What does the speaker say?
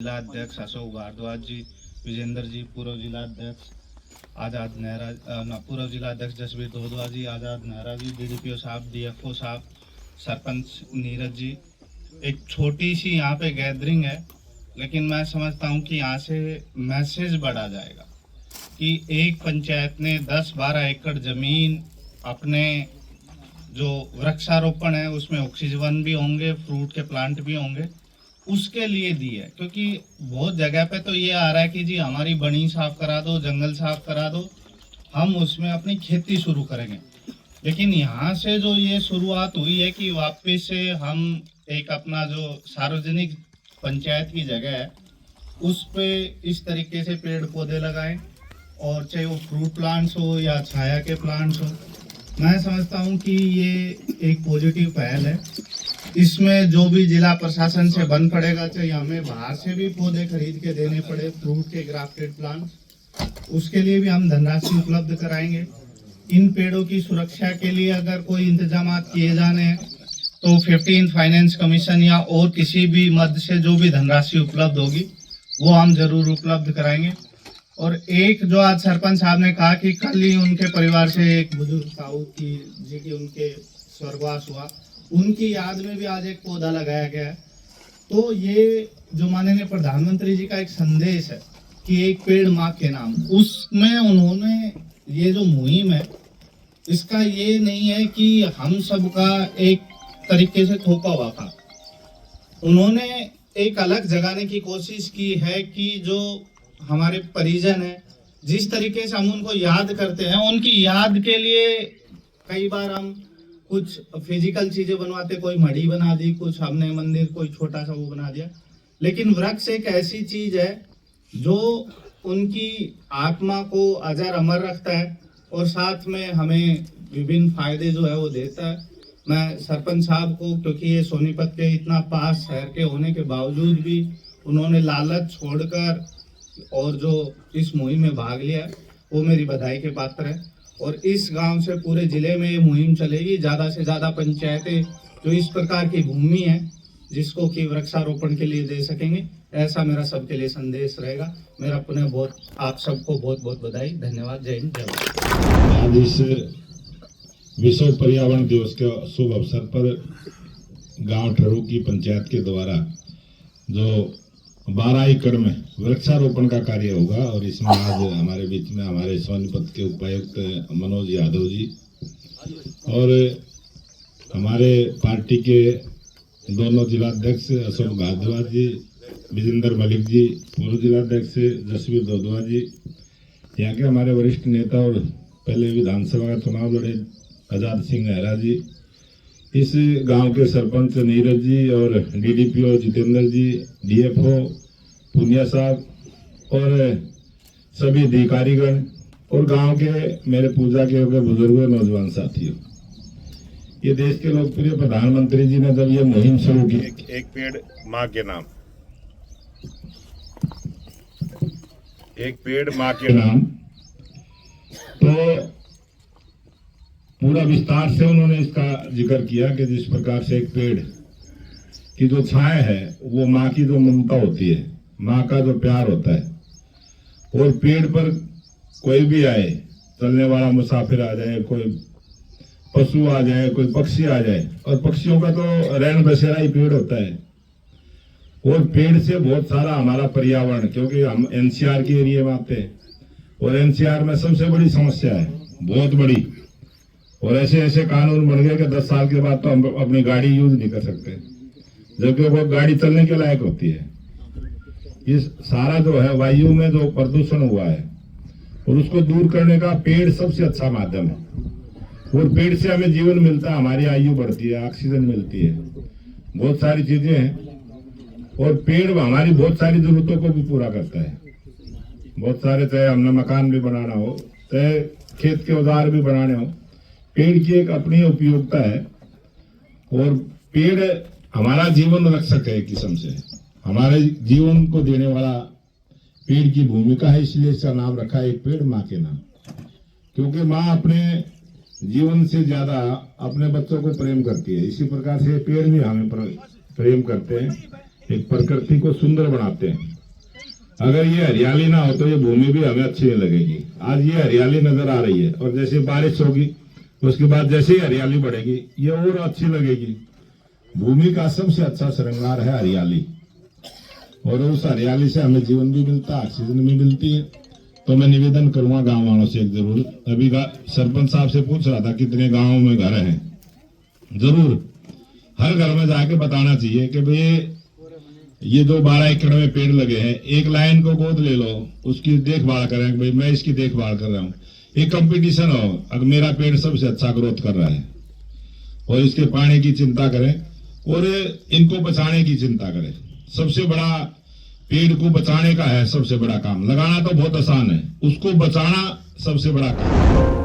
जिला अध्यक्ष अशोक भारद्वाज जी, विजेंद्र जी, पूर्व जिला अध्यक्ष आज़ाद नेहरा पूर्व जिला अध्यक्ष जसवीर दोदवा जी, आज़ाद नेहरा जी, डीडीपीओ साहब, डीएफओ साहब, सरपंच नीरज जी। एक छोटी सी यहाँ पे गैदरिंग है, लेकिन मैं समझता हूँ कि यहाँ से मैसेज बढ़ा जाएगा कि एक पंचायत ने 10-12 एकड़ जमीन अपने जो वृक्षारोपण है उसमें ऑक्सीजन भी होंगे, फ्रूट के प्लांट भी होंगे, उसके लिए दी है। क्योंकि बहुत जगह पे तो ये आ रहा है कि जी हमारी बनी साफ करा दो, जंगल साफ करा दो, हम उसमें अपनी खेती शुरू करेंगे। लेकिन यहाँ से जो ये शुरुआत हुई है कि वापस से हम एक अपना जो सार्वजनिक पंचायत की जगह है उस पे इस तरीके से पेड़ पौधे लगाएं, और चाहे वो फ्रूट प्लांट्स हो या छाया के प्लांट्स हो। मैं समझता हूँ कि ये एक पॉजिटिव पहल है। इसमें जो भी जिला प्रशासन से बन पड़ेगा, चाहे हमें बाहर से भी पौधे खरीद के देने पड़े, फ्रूट के ग्राफ्टेड प्लांट, उसके लिए भी हम धनराशि उपलब्ध कराएंगे। इन पेड़ों की सुरक्षा के लिए अगर कोई इंतजाम किए जाने हैं तो 15th फाइनेंस कमीशन या और किसी भी मद से जो भी धनराशि उपलब्ध होगी वो हम जरूर उपलब्ध कराएंगे। और एक जो आज सरपंच साहब ने कहा कि कल ही उनके परिवार से एक बुजुर्ग साहू की उनके स्वर्गवास हुआ, उनकी याद में भी आज एक पौधा लगाया गया है। तो ये जो माननीय प्रधानमंत्री जी का एक संदेश है कि एक पेड़ माँ के नाम, उसमें उन्होंने ये जो मुहिम है इसका ये नहीं है कि हम सबका एक तरीके से थोपा हुआ था। उन्होंने एक अलग जगाने की कोशिश की है कि जो हमारे परिजन है, जिस तरीके से हम उनको याद करते हैं, उनकी याद के लिए कई बार हम कुछ फिजिकल चीजें बनवाते, कोई मढ़ी बना दी, कुछ हमने मंदिर कोई छोटा सा वो बना दिया। लेकिन वृक्ष एक ऐसी चीज है जो उनकी आत्मा को अजर अमर रखता है और साथ में हमें विभिन्न फायदे जो है वो देता है। मैं सरपंच साहब को, क्योंकि ये सोनीपत के इतना पास शहर के होने के बावजूद भी उन्होंने लालच छोड़कर और जो इस मुहिम में भाग लिया, वो मेरी बधाई के पात्र है। और इस गांव से पूरे जिले में ये मुहिम चलेगी। ज़्यादा से ज़्यादा पंचायतें जो इस प्रकार की भूमि है जिसको कि वृक्षारोपण के लिए दे सकेंगे, ऐसा मेरा सबके लिए संदेश रहेगा। मेरा पुनः आप सबको बहुत बहुत बधाई, धन्यवाद, जय हिंद, जय भारत। आज इस विश्व पर्यावरण दिवस के शुभ अवसर पर गांव ठरू की पंचायत के द्वारा जो 12 एकड़ में वृक्षारोपण का कार्य होगा, और इसमें आज हमारे बीच में हमारे सोनीपत के उपायुक्त मनोज यादव जी और हमारे पार्टी के दोनों जिलाध्यक्ष अशोक भारद्वाज जी, विजेंद्र मलिक जी, पूर्व जिलाध्यक्ष जसवीर दोदवा जी, यहाँ के हमारे वरिष्ठ नेता और पहले विधानसभा का चुनाव लड़े आज़ाद सिंह नेहरा जी, इस गांव के सरपंच नीरज जी और डीडीपीओ जितेंद्र जी, डीएफओ पुनिया साहब और सभी अधिकारीगण और गांव के मेरे पूजा के बुजुर्गों, नौजवान साथियों, ये देश के लोकप्रिय प्रधानमंत्री जी ने जब ये मुहिम शुरू की, एक पेड़ माँ के नाम, एक पेड़ माँ के नाम, तो पूरा विस्तार से उन्होंने इसका जिक्र किया कि जिस प्रकार से एक पेड़ की जो छाया है वो माँ की जो ममता होती है, माँ का जो प्यार होता है, और पेड़ पर कोई भी आए, चलने वाला मुसाफिर आ जाए, कोई पशु आ जाए, कोई पक्षी आ जाए, और पक्षियों का तो रैन बसेरा ही पेड़ होता है। और पेड़ से बहुत सारा हमारा पर्यावरण, क्योंकि हम एनसीआर के एरिया में आते हैं और एनसीआर में सबसे बड़ी समस्या है, बहुत बड़ी, और ऐसे ऐसे कानून बन गए कि 10 साल के बाद तो हम अपनी गाड़ी यूज नहीं कर सकते, जबकि वो गाड़ी चलने के लायक होती है। ये सारा जो है वायु में जो प्रदूषण हुआ है और उसको दूर करने का पेड़ सबसे अच्छा माध्यम है। और पेड़ से हमें जीवन मिलता है, हमारी आयु बढ़ती है, ऑक्सीजन मिलती है, बहुत सारी चीजें हैं। और पेड़ हमारी बहुत सारी जरूरतों को भी पूरा करता है, बहुत सारे, चाहे हमने मकान भी बनाना हो, चाहे खेत के औजार भी बनाने हो, पेड़ की एक अपनी उपयोगिता है। और पेड़ हमारा जीवन रक्षक है, एक किस्म से हमारे जीवन को देने वाला पेड़ की भूमिका है, इसलिए इसका नाम रखा है एक पेड़ माँ के नाम। क्योंकि माँ अपने जीवन से ज्यादा अपने बच्चों को प्रेम करती है, इसी प्रकार से पेड़ भी हमें प्रेम करते हैं। एक प्रकृति को सुंदर बनाते हैं। अगर ये हरियाली ना हो तो ये भूमि भी हमें अच्छी नहीं लगेगी। आज ये हरियाली नजर आ रही है और जैसे बारिश होगी उसके बाद जैसे ही हरियाली बढ़ेगी ये और अच्छी लगेगी। भूमि का सबसे अच्छा श्रृंगार है हरियाली, और उस हरियाली से हमें जीवन भी मिलता है, ऑक्सीजन भी मिलती है। तो मैं निवेदन करूंगा गांव वालों से एक जरूर, अभी सरपंच साहब से पूछ रहा था कितने गांवों में घर हैं, जरूर हर घर में जाके बताना चाहिए कि भाई ये जो 12 एकड़ में पेड़ लगे हैं, एक लाइन को गोद ले लो, उसकी देखभाल करें कि भाई मैं इसकी देखभाल कर रहा हूँ। एक कंपटीशन हो, अगर मेरा पेड़ सबसे अच्छा ग्रोथ कर रहा है, और इसके पानी की चिंता करें और इनको बचाने की चिंता करें। सबसे बड़ा पेड़ को बचाने का है सबसे बड़ा काम, लगाना तो बहुत आसान है, उसको बचाना सबसे बड़ा काम।